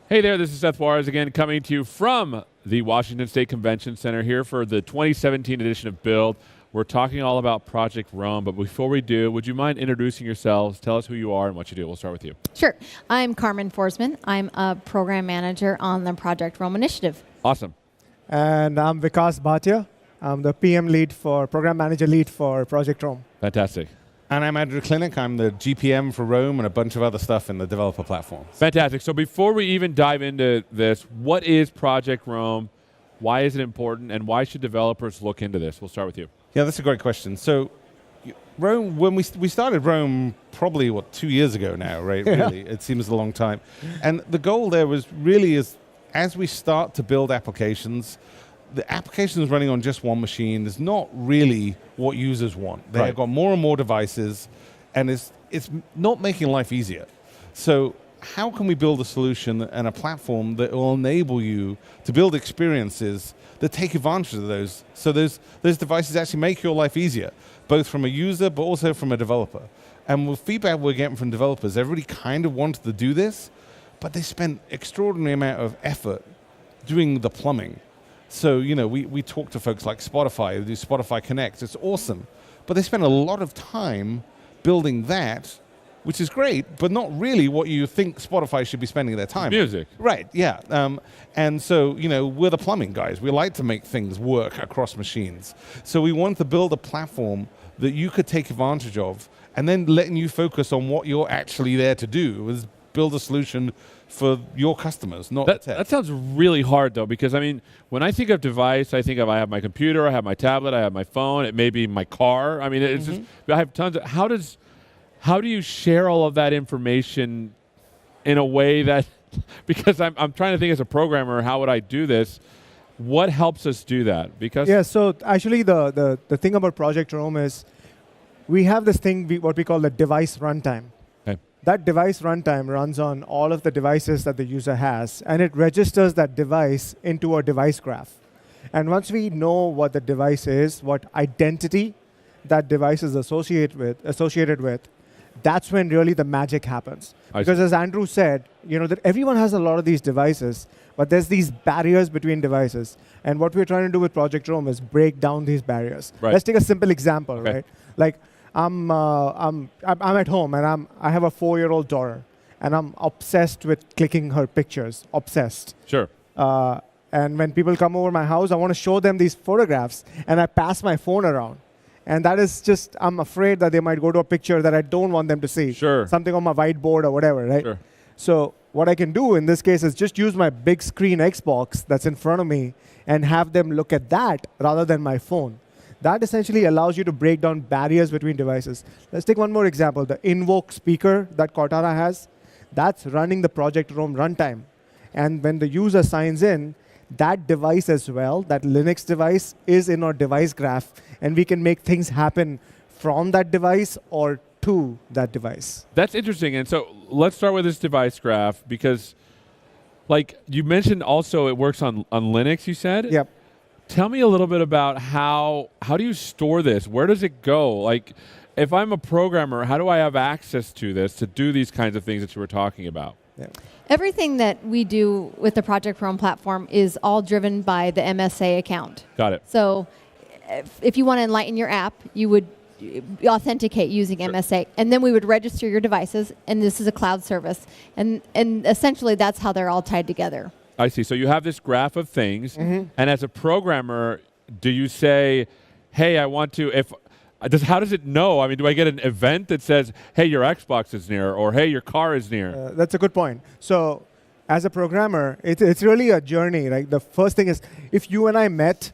Hey there, this is Seth Juarez again, coming to you from the Washington State Convention Center here for the 2017 edition of Build. We're talking all about Project Rome, but before we do, would you mind introducing yourselves? Tell us who you are and what you do. We'll start with you. Sure. I'm Carmen Forsman. I'm a program manager on the Project Rome initiative. Awesome. And I'm Vikas Bhatia. I'm the program manager lead for Project Rome. Fantastic. And I'm Andrew Klinick. I'm the GPM for Rome and a bunch of other stuff in the developer platform. Fantastic. So before we even dive into this, what is Project Rome? Why is it important? And why should developers look into this? We'll start with you. Yeah, that's a great question. So Rome, when we started Rome probably, 2 years ago now, right? Yeah. Really, it seems a long time. And the goal there was really as we start to build applications, the applications running on just one machine is not really what users want. They've got more and more devices, and it's not making life easier. So how can we build a solution and a platform that will enable you to build experiences that take advantage of those, so those devices actually make your life easier, both from a user but also from a developer. And with feedback we're getting from developers, everybody kind of wanted to do this, but they spent extraordinary amount of effort doing the plumbing. So, we talk to folks like Spotify, who do Spotify Connect. It's awesome. But they spend a lot of time building that, which is great, but not really what you think Spotify should be spending their time on. Music. Right, yeah. And so, we're the plumbing guys. We like to make things work across machines. So we want to build a platform that you could take advantage of, and then letting you focus on what you're actually there to do, is build a solution for your customers, not the tech. That sounds really hard, though, because, when I think of device, I think of I have my computer, I have my tablet, I have my phone, it may be my car. It's just, I have tons of, how do you share all of that information in a way that, because I'm trying to think as a programmer, how would I do this? What helps us do that? Because Yeah, so actually the thing about Project Rome is we have this thing, what we call the device runtime. Okay. That device runtime runs on all of the devices that the user has, and it registers that device into a device graph. And once we know what the device is, what identity that device is associated with, that's when really the magic happens. Because as Andrew said, that everyone has a lot of these devices, but there's these barriers between devices. And what we're trying to do with Project Rome is break down these barriers. Right. Let's take a simple example, Okay. right? Like I'm at home and I have a 4-year-old daughter, and I'm obsessed with clicking her pictures. Obsessed. Sure. And when people come over my house, I want to show them these photographs, and I pass my phone around. And that is just, I'm afraid that they might go to a picture that I don't want them to see. Sure. Something on my whiteboard or whatever, right? Sure. So what I can do in this case is just use my big screen Xbox that's in front of me and have them look at that rather than my phone. That essentially allows you to break down barriers between devices. Let's take one more example. The Invoke speaker that Cortana has, that's running the Project Rome runtime. And when the user signs in, that device as well, that Linux device, is in our device graph, and we can make things happen from that device or to that device. That's interesting. And so let's start with this device graph, because you mentioned also it works on Linux, you said? Yep. Tell me a little bit about how do you store this? Where does it go? If I'm a programmer, how do I have access to this to do these kinds of things that you were talking about? Yeah. Everything that we do with the Project Rome platform is all driven by the MSA account. Got it. So if you want to enlighten your app, you would authenticate using MSA, and then we would register your devices, and this is a cloud service. And essentially, that's how they're all tied together. I see. So you have this graph of things, and as a programmer, do you say, hey, I want to, how does it know? Do I get an event that says, hey, your Xbox is near, or hey, your car is near? That's a good point. So as a programmer, it's really a journey. Right? The first thing is, if you and I met,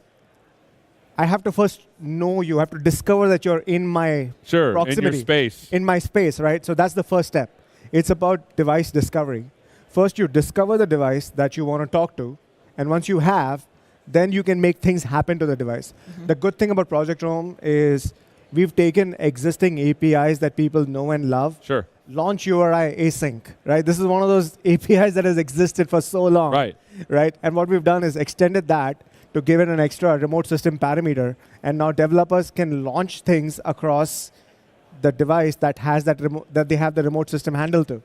I have to first know you. I have to discover that you're in my proximity. In your space. In my space, right? So that's the first step. It's about device discovery. First, you discover the device that you want to talk to, and once you have, then you can make things happen to the device. The good thing about Project Rome is we've taken existing APIs that people know and love. Sure. Launch URI async, right? This is one of those APIs that has existed for so long. Right? And what we've done is extended that to give it an extra remote system parameter, and now developers can launch things across the device that has that they have the remote system handle to.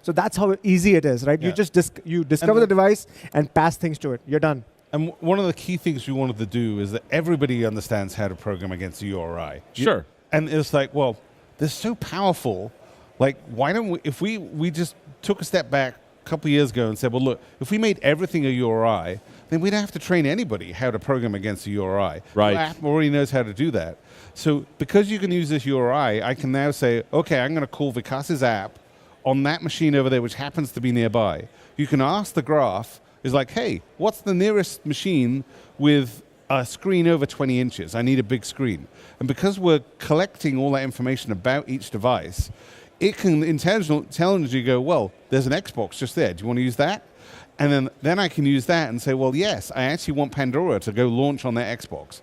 So that's how easy it is, right? Yeah. You just you discover the device and pass things to it. You're done. And one of the key things we wanted to do is that everybody understands how to program against the URI. Sure. And it's like, well, they're so powerful. Like, why don't we, if we just took a step back a couple of years ago and said, well, look, if we made everything a URI, then we don't have to train anybody how to program against the URI. Right. The app already knows how to do that. So because you can use this URI, I can now say, okay, I'm going to call Vikas's app on that machine over there, which happens to be nearby. You can ask the graph, is like, hey, what's the nearest machine with a screen over 20 inches? I need a big screen. And because we're collecting all that information about each device, it can intelligently go, well, there's an Xbox just there. Do you want to use that? And then I can use that and say, well, yes, I actually want Pandora to go launch on that Xbox.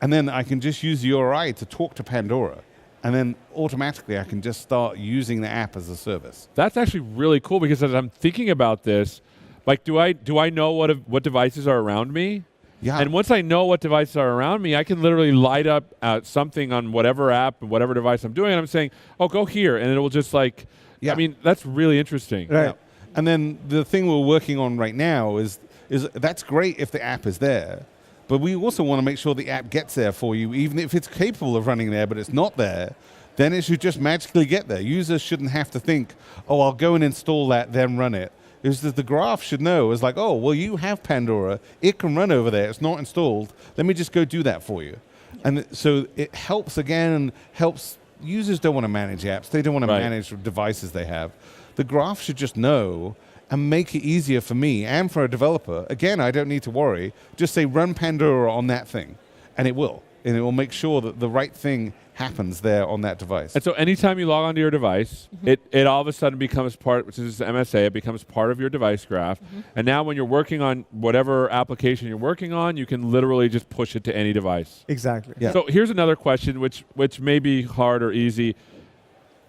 And then I can just use the URI to talk to Pandora. And then automatically I can just start using the app as a service. That's actually really cool because as I'm thinking about this, like, do I know what devices are around me? Yeah. And once I know what devices are around me, I can literally light up something on whatever app and whatever device I'm doing, and I'm saying, oh, go here, and it will just like, Yeah. I mean, that's really interesting. Right. Yeah. And then the thing we're working on right now is that's great if the app is there, but we also want to make sure the app gets there for you, even if it's capable of running there, but it's not there, then it should just magically get there. Users shouldn't have to think, oh, I'll go and install that, then run it. Is that the graph should know is like, oh, well, you have Pandora. It can run over there. It's not installed. Let me just go do that for you. And so it helps, again, helps. Users don't want to manage apps. They don't want to Right. manage devices they have. The graph should just know and make it easier for me and for a developer. Again, I don't need to worry. Just say, run Pandora on that thing, and it will. And it will make sure that the right thing happens there on that device. And so anytime you log onto your device, it all of a sudden becomes part, which is MSA, it becomes part of your device graph. And now when you're working on whatever application you're working on, you can literally just push it to any device. Exactly. Yeah. So here's another question, which may be hard or easy.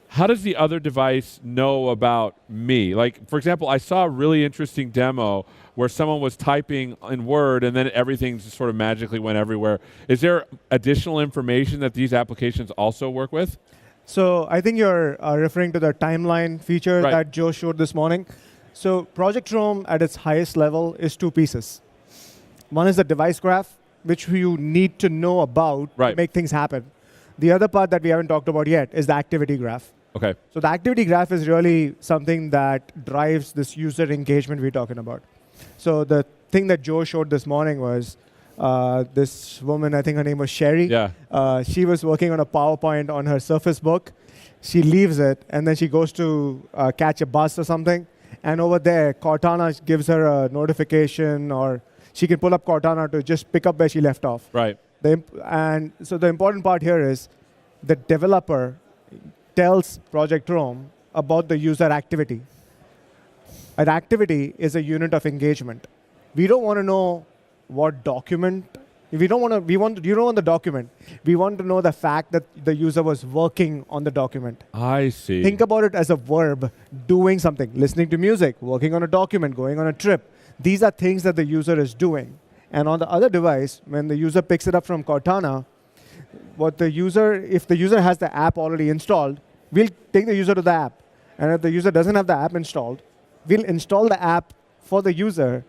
How does the other device know about me? Like, for example, I saw a really interesting demo where someone was typing in Word and then everything just sort of magically went everywhere. Is there additional information that these applications also work with? So I think you're referring to the timeline feature Right. that Joe showed this morning. So Project Rome at its highest level is two pieces. One is the device graph, which you need to know about Right. to make things happen. The other part that we haven't talked about yet is the activity graph. Okay. So the activity graph is really something that drives this user engagement we're talking about. So the thing that Joe showed this morning was this woman, I think her name was Sherry. Yeah. She was working on a PowerPoint on her Surface Book. She leaves it, and then she goes to catch a bus or something. And over there, Cortana gives her a notification, or she can pull up Cortana to just pick up where she left off. Right. And so the important part here is the developer tells Project Rome about the user activity. An activity is a unit of engagement. We don't want to know what document. You don't want the document. We want to know the fact that the user was working on the document. I see. Think about it as a verb, doing something, listening to music, working on a document, going on a trip. These are things that the user is doing. And on the other device, when the user picks it up from Cortana, if the user has the app already installed, we'll take the user to the app. And if the user doesn't have the app installed, we'll install the app for the user.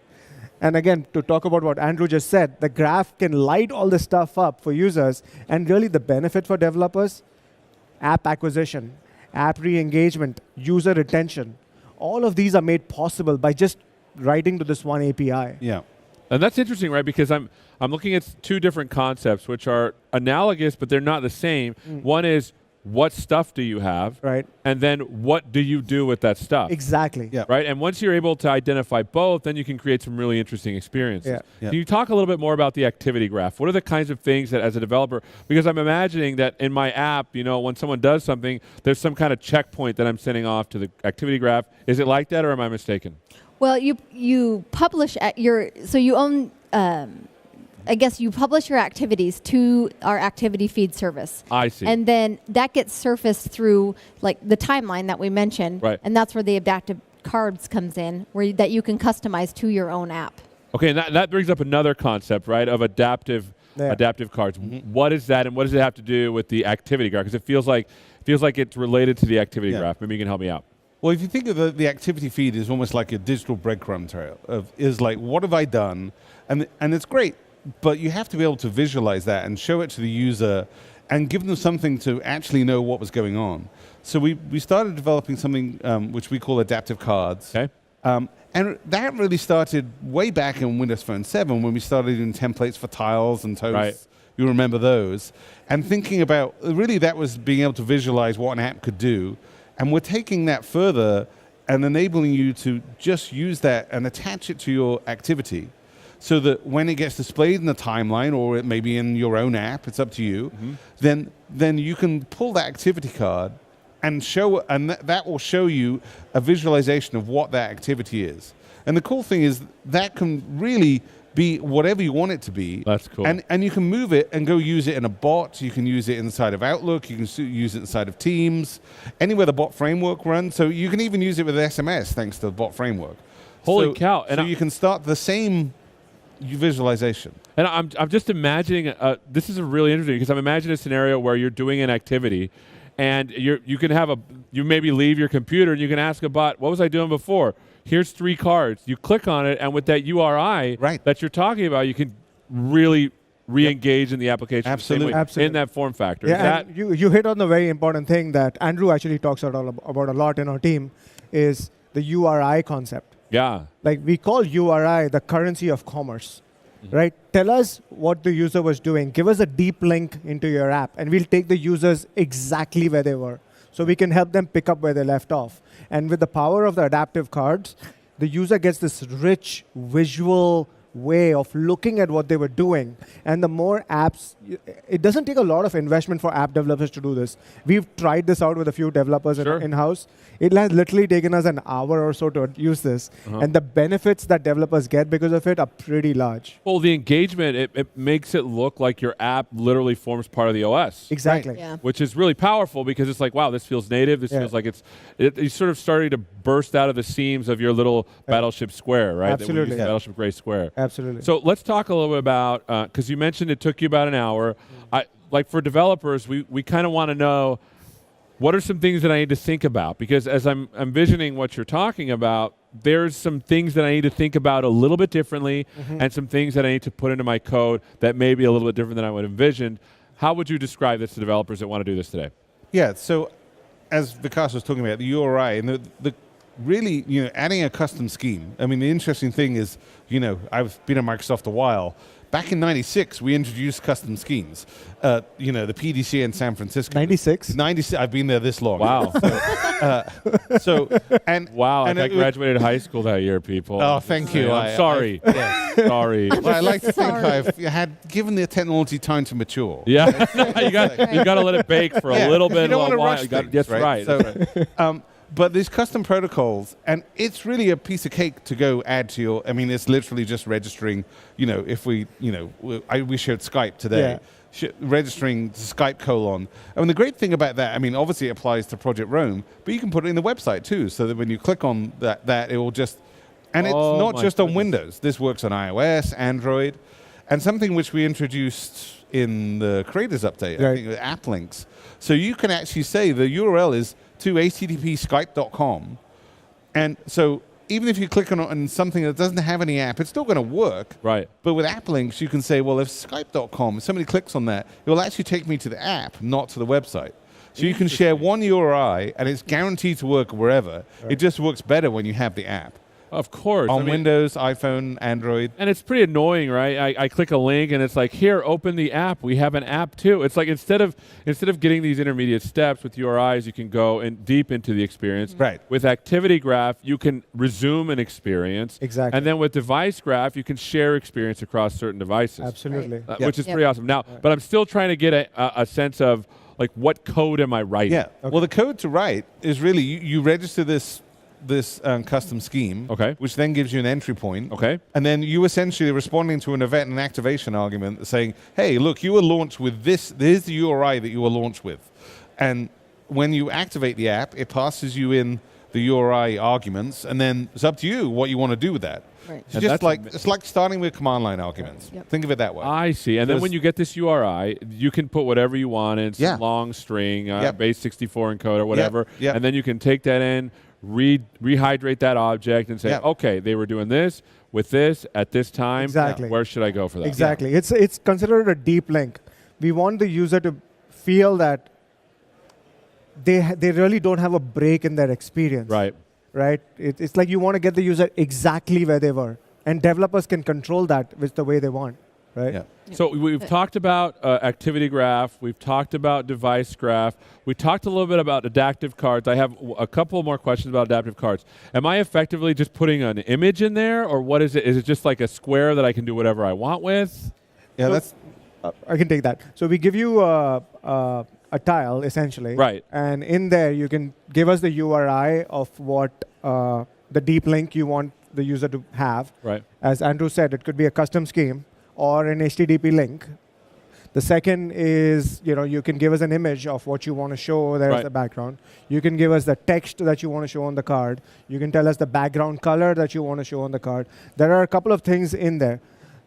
And again, to talk about what Andrew just said, the graph can light all this stuff up for users. And really the benefit for developers, app acquisition, app re-engagement, user retention, all of these are made possible by just writing to this one API. Yeah. And that's interesting, right? Because I'm looking at two different concepts which are analogous, but they're not the same. One is, what stuff do you have? Right. And then what do you do with that stuff? Exactly. Yeah. Right? And once you're able to identify both, then you can create some really interesting experiences. Yeah. Yeah. Can you talk a little bit more about the activity graph? What are the kinds of things that as a developer, because I'm imagining that in my app, when someone does something, there's some kind of checkpoint that I'm sending off to the activity graph. Is it like that, or am I mistaken? Well, you publish so you own. I guess you publish your activities to our activity feed service. I see. And then that gets surfaced through like the timeline that we mentioned. Right. And that's where the adaptive cards comes in, that you can customize to your own app. Okay, and that brings up another concept, right, of adaptive cards. What is that, and what does it have to do with the activity graph? Because it feels like it's related to the activity graph. Maybe you can help me out. Well, if you think of the activity feed is almost like a digital breadcrumb trail is like, what have I done? And it's great, but you have to be able to visualize that and show it to the user and give them something to actually know what was going on. So we started developing something which we call adaptive cards. Okay. And that really started way back in Windows Phone 7 when we started doing templates for tiles and toasts. Right. You remember those. And thinking about, really that was being able to visualize what an app could do. And we're taking that further and enabling you to just use that and attach it to your activity so that when it gets displayed in the timeline or it may be in your own app, it's up to you, then you can pull that activity card and show, and that will show you a visualization of what that activity is. And the cool thing is that can really be whatever you want it to be. That's cool. And you can move it and go use it in a bot. You can use it inside of Outlook. You can use it inside of Teams, anywhere the bot framework runs. So you can even use it with SMS thanks to the bot framework. Holy cow. So you can start the same visualization. And I'm just imagining, this is really interesting because I'm imagining a scenario where you're doing an activity and you maybe leave your computer and you can ask a bot, what was I doing before? Here's 3 cards. You click on it, and with that URI that you're talking about, you can really re-engage in the application Absolutely. in that form factor. Yeah, and you hit on the very important thing that Andrew actually talks about a lot in our team is the URI concept. Yeah. Like we call URI the currency of commerce, right? Tell us what the user was doing. Give us a deep link into your app, and we'll take the users exactly where they were. So we can help them pick up where they left off. And with the power of the adaptive cards, the user gets this rich visual way of looking at what they were doing. And the more apps, it doesn't take a lot of investment for app developers to do this. We've tried this out with a few developers in-house. It has literally taken us an hour or so to use this. And the benefits that developers get because of it are pretty large. Well, the engagement, it makes it look like your app literally forms part of the OS. Exactly. Yeah. Which is really powerful because it's like, wow, this feels native. This feels like it's sort of starting to burst out of the seams of your little Battleship Square, right? Absolutely. Battleship Gray Square. Absolutely. So let's talk a little bit about, because you mentioned it took you about an hour. Like for developers, we kind of want to know, what are some things that I need to think about? Because as I'm envisioning what you're talking about, there's some things that I need to think about a little bit differently and some things that I need to put into my code that may be a little bit different than I would envision. How would you describe this to developers that want to do this today? Yeah, so as Vikas was talking about, the URI and the really, adding a custom scheme. I mean, the interesting thing is, I've been at Microsoft a while. Back in '96, we introduced custom schemes. The PDC in San Francisco. 96? 96. I've been there this long. Wow. Wow, I graduated high school that year, people. Oh, thank you. I'm sorry. Sorry. Well, I like to think I've had given the technology time to mature. Yeah, you got to let it bake for a little bit. You don't want to while. rush things, That's right? right. So, That's right. But these custom protocols, and it's really a piece of cake to go add to your. I mean, it's literally just registering. If we showed Skype today. Yeah. Registering Skype colon. I mean, the great thing about that, I mean, obviously it applies to Project Rome, but you can put it in the website too, so that when you click on that it will just, and it's not just on Windows. This works on iOS, Android, and something which we introduced in the Creators Update, I think, with app links. So you can actually say the URL is to http://skype.com, and so even if you click on something that doesn't have any app, it's still going to work. Right. But with app links, you can say, well, if Skype.com, if somebody clicks on that, it will actually take me to the app, not to the website. So you can share one URI, and it's guaranteed to work wherever. Right. It just works better when you have the app. Of course. On Windows, iPhone, Android. And it's pretty annoying, right? I click a link and it's like, here, open the app. We have an app too. It's like instead of getting these intermediate steps with URIs, you can go deep into the experience. Right. With Activity Graph, you can resume an experience. Exactly. And then with Device Graph, you can share experience across certain devices. Absolutely. Which is pretty awesome. Now, but I'm still trying to get a sense of like what code am I writing? Yeah. Okay. Well, the code to write is really you register this custom scheme, which then gives you an entry point. And then you essentially are responding to an event and activation argument saying, hey, look, you were launched with this. Here's the URI that you were launched with. And when you activate the app, it passes you in the URI arguments, and then it's up to you what you want to do with that. Right. It's like starting with command line arguments. Yep. Think of it that way. I see. And then when you get this URI, you can put whatever you want in, some long string, base 64 encode or whatever. Yep. And then you can take that in, rehydrate that object and say, Yeah. okay, they were doing this with this at this time. Exactly. Where should I go for that? Exactly. It's considered a deep link. We want the user to feel that they really don't have a break in their experience. Right. Right? It's like you want to get the user exactly where they were. And developers can control that with the way they want. Right? Yeah. So we've talked about activity graph. We've talked about device graph. We talked a little bit about adaptive cards. I have a couple more questions about adaptive cards. Am I effectively just putting an image in there, or what is it? Is it just like a square that I can do whatever I want with? Yeah, So- that's I can take that. So we give you a tile, essentially. Right. And in there, you can give us the URI of what the deep link you want the user to have. Right. As Andrew said, it could be a custom scheme or an HTTP link. The second is, you can give us an image of what you want to show there as Right. the background. You can give us the text that you want to show on the card. You can tell us the background color that you want to show on the card. There are a couple of things in there.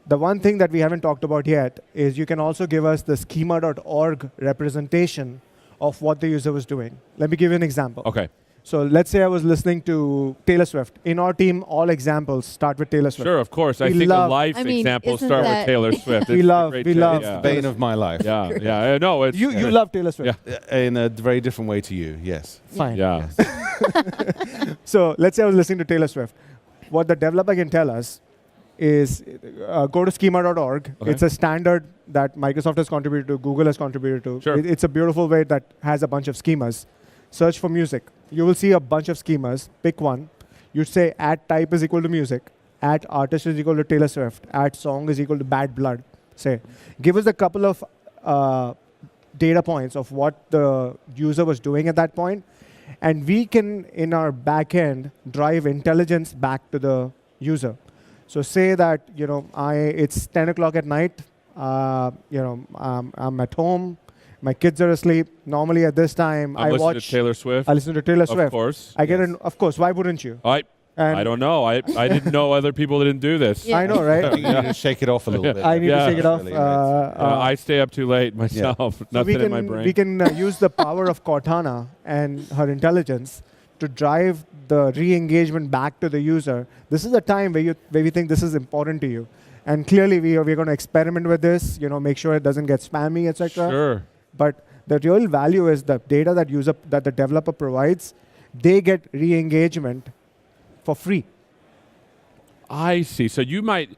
The one thing that we haven't talked about yet is you can also give us the schema.org representation of what the user was doing. Let me give you an example. Okay. So let's say I was listening to Taylor Swift. In our team, all examples start with Taylor Swift. Sure, of course. I We think love- life I mean, examples isn't start with that- Taylor Swift. We It's a love- great we thing, love- Yeah. bane of my life. Yeah, yeah. No, it's You love Taylor Swift. Yeah. In a very different way to you, yes. Fine. Yeah. So let's say I was listening to Taylor Swift. What the developer can tell us is go to schema.org. Okay. It's a standard that Microsoft has contributed to, Google has contributed to. Sure. It's a beautiful way that has a bunch of schemas. Search for music. You will see a bunch of schemas. Pick one. You say @type is equal to music, @artist is equal to Taylor Swift, @song is equal to Bad Blood. Say, give us a couple of data points of what the user was doing at that point, and we can, in our back end, drive intelligence back to the user. So say that it's 10 o'clock at night. I'm at home. My kids are asleep. Normally at this time, I'm I listening watch. to Taylor Swift. I listen to Taylor Of Swift. course. I get Yes. an. Of course. Why wouldn't you? I And don't know. I didn't know other people didn't do this. Yeah. I know, I right? think you need to shake it off a little bit. I need Yeah. to shake it off. Really, right. I stay up too late myself. So Nothing in my brain. we can use the power of Cortana and her intelligence to drive the re-engagement back to the user. This is a time where we think this is important to you, and clearly we're going to experiment with this. Make sure it doesn't get spammy, etc. Sure. But the real value is the data that the developer provides. They get re-engagement for free. I see. So you might,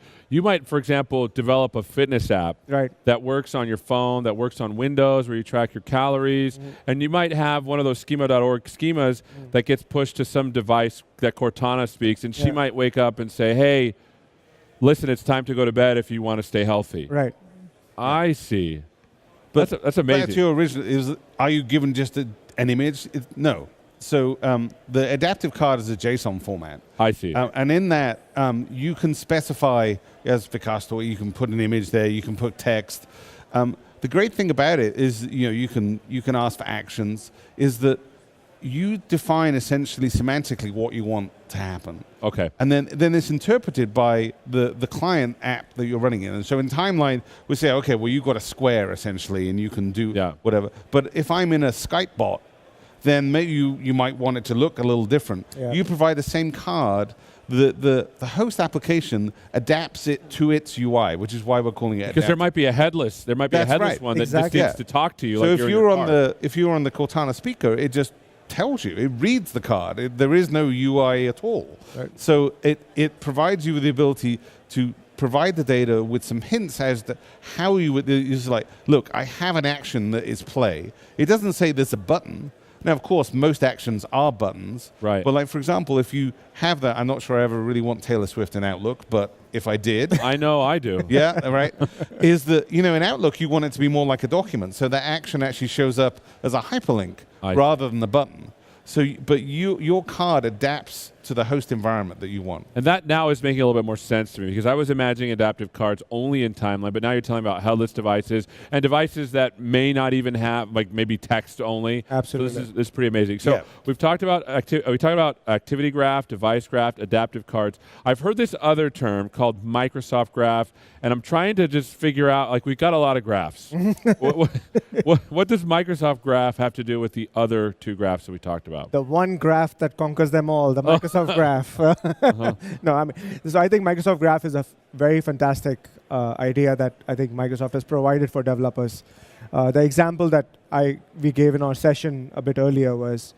for example, develop a fitness app Right. that works on your phone, that works on Windows, where you track your calories, and you might have one of those schema.org schemas that gets pushed to some device that Cortana speaks, and she Yeah. might wake up and say, "Hey, listen, it's time to go to bed if you want to stay healthy." Right. I see. But That's amazing. That's your original. Are you given just an image? No. So the adaptive card is a JSON format. I see. And in that, you can specify, as Vikas taught, you can put an image there, you can put text. The great thing about it is, you can ask for actions, is that you define essentially semantically what you want to happen. Okay. And then it's interpreted by the client app that you're running in. And so in Timeline, we say, okay, well, you've got a square essentially, and you can do whatever. But if I'm in a Skype bot, then maybe you might want it to look a little different. Yeah. You provide the same card. The host application adapts it to its UI, which is why we're calling it Because there adaptive. might be a headless. There might be That's a headless right. one that Exactly. just needs to talk to you. So like if you're in you're your on car. if you're on the Cortana speaker, it just tells you. It reads the card. There is no UI at all. Right. So it provides you with the ability to provide the data with some hints as to how you would. It's like, look, I have an action that is play. It doesn't say there's a button. Now, of course, most actions are buttons. Right. But like, for example, if you have that, I'm not sure I ever really want Taylor Swift in Outlook, but if I did, I know I do. yeah, right. Is that, in Outlook, you want it to be more like a document. So that action actually shows up as a hyperlink I see. rather than the button. So, but your card adapts to the host environment that you want. And that now is making a little bit more sense to me because I was imagining adaptive cards only in Timeline, but now you're telling me about headless devices and devices that may not even have, like maybe text only. Absolutely. So this is pretty amazing. So we've talked about activity graph, device graph, adaptive cards. I've heard this other term called Microsoft Graph, and I'm trying to just figure out, like, we've got a lot of graphs. what does Microsoft Graph have to do with the other two graphs that we talked about? The one graph that conquers them all, the Microsoft Graph. No, I mean, so I think Microsoft Graph is a very fantastic idea that I think Microsoft has provided for developers. The example that we gave in our session a bit earlier was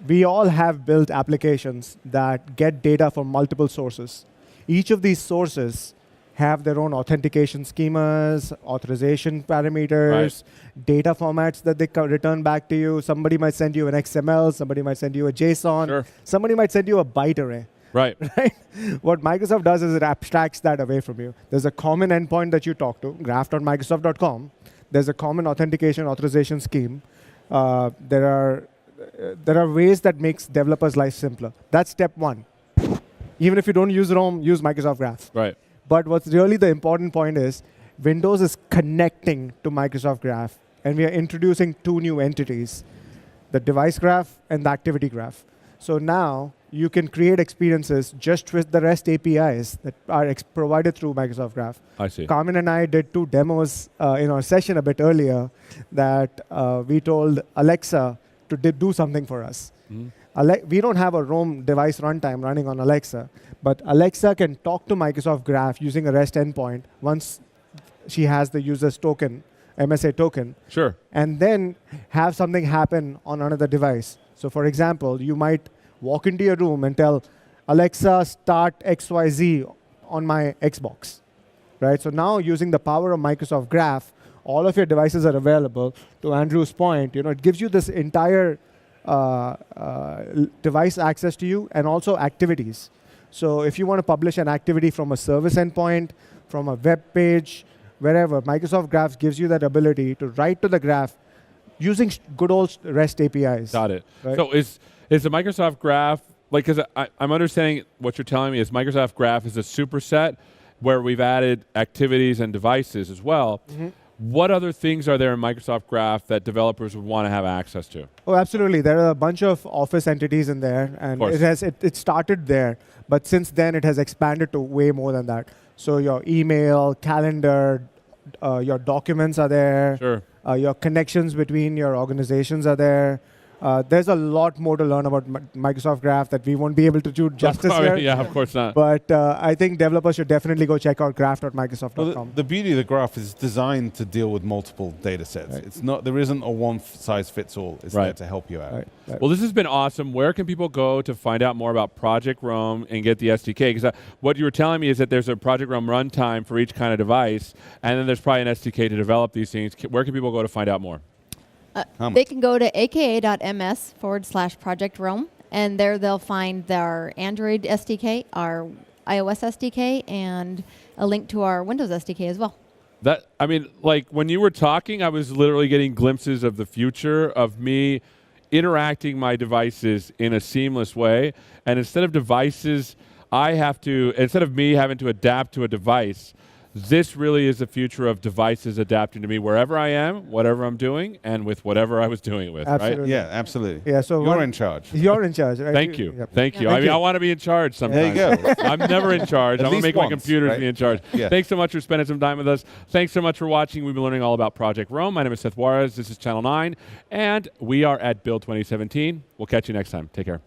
we all have built applications that get data from multiple sources. Each of these sources have their own authentication schemas, authorization parameters, data formats that they return back to you. Somebody might send you an XML, somebody might send you a JSON, somebody might send you a byte array. Right. What Microsoft does is it abstracts that away from you. There's a common endpoint that you talk to, graph.microsoft.com. There's a common authentication authorization scheme. There are ways that makes developers' life simpler. That's step one. Even if you don't use Rome, use Microsoft Graph. Right. But what's really the important point is Windows is connecting to Microsoft Graph, and we are introducing two new entities, the device graph and the activity graph. So now you can create experiences just with the REST APIs that are provided through Microsoft Graph. I see. Carmen and I did 2 demos in our session a bit earlier that we told Alexa to do something for us. We don't have a Rome device runtime running on Alexa, but Alexa can talk to Microsoft Graph using a REST endpoint once she has the user's token, MSA token, and then have something happen on another device. So for example, you might walk into your room and tell, Alexa, start XYZ on my Xbox. Right? So now using the power of Microsoft Graph, all of your devices are available. To Andrew's point, it gives you this entire device access to you and also activities. So if you want to publish an activity from a service endpoint, from a web page, wherever, Microsoft Graph gives you that ability to write to the graph using good old REST APIs. Got it. Right? So is the Microsoft Graph, like, because I'm understanding what you're telling me is Microsoft Graph is a superset where we've added activities and devices as well. What other things are there in Microsoft Graph that developers would want to have access to? Oh, absolutely. There are a bunch of Office entities in there, and it started there, but since then it has expanded to way more than that. So your email, calendar, your documents are there. Your connections between your organizations are there. There's a lot more to learn about Microsoft Graph that we won't be able to do justice here. Yeah, of course not. But I think developers should definitely go check out graph.microsoft.com. Well, the beauty of the graph is designed to deal with multiple data sets. It's not, there isn't a one-size-fits-all. It's there to help you out. Well, this has been awesome. Where can people go to find out more about Project Rome and get the SDK? Because what you were telling me is that there's a Project Rome runtime for each kind of device, and then there's probably an SDK to develop these things. Where can people go to find out more? They can go to aka.ms/Project Rome, and there they'll find our Android SDK, our iOS SDK, and a link to our Windows SDK as well. I mean, like, when you were talking, I was literally getting glimpses of the future of me interacting my devices in a seamless way. And instead of devices, instead of me having to adapt to a device, this really is the future of devices adapting to me wherever I am, whatever I'm doing, and with whatever I was doing it with, Absolutely. right? Yeah, absolutely. Yeah, so you're in charge. You're in charge. Right? Thank you. Yep. Thank you. Thank I mean, you. I want to be in charge sometimes. There you go. I'm never in charge. At I'm going to least make my once, computers right? be in charge. Yeah. Thanks so much for spending some time with us. Thanks so much for watching. We've been learning all about Project Rome. My name is Seth Juarez. This is Channel 9, and we are at Build 2017. We'll catch you next time. Take care.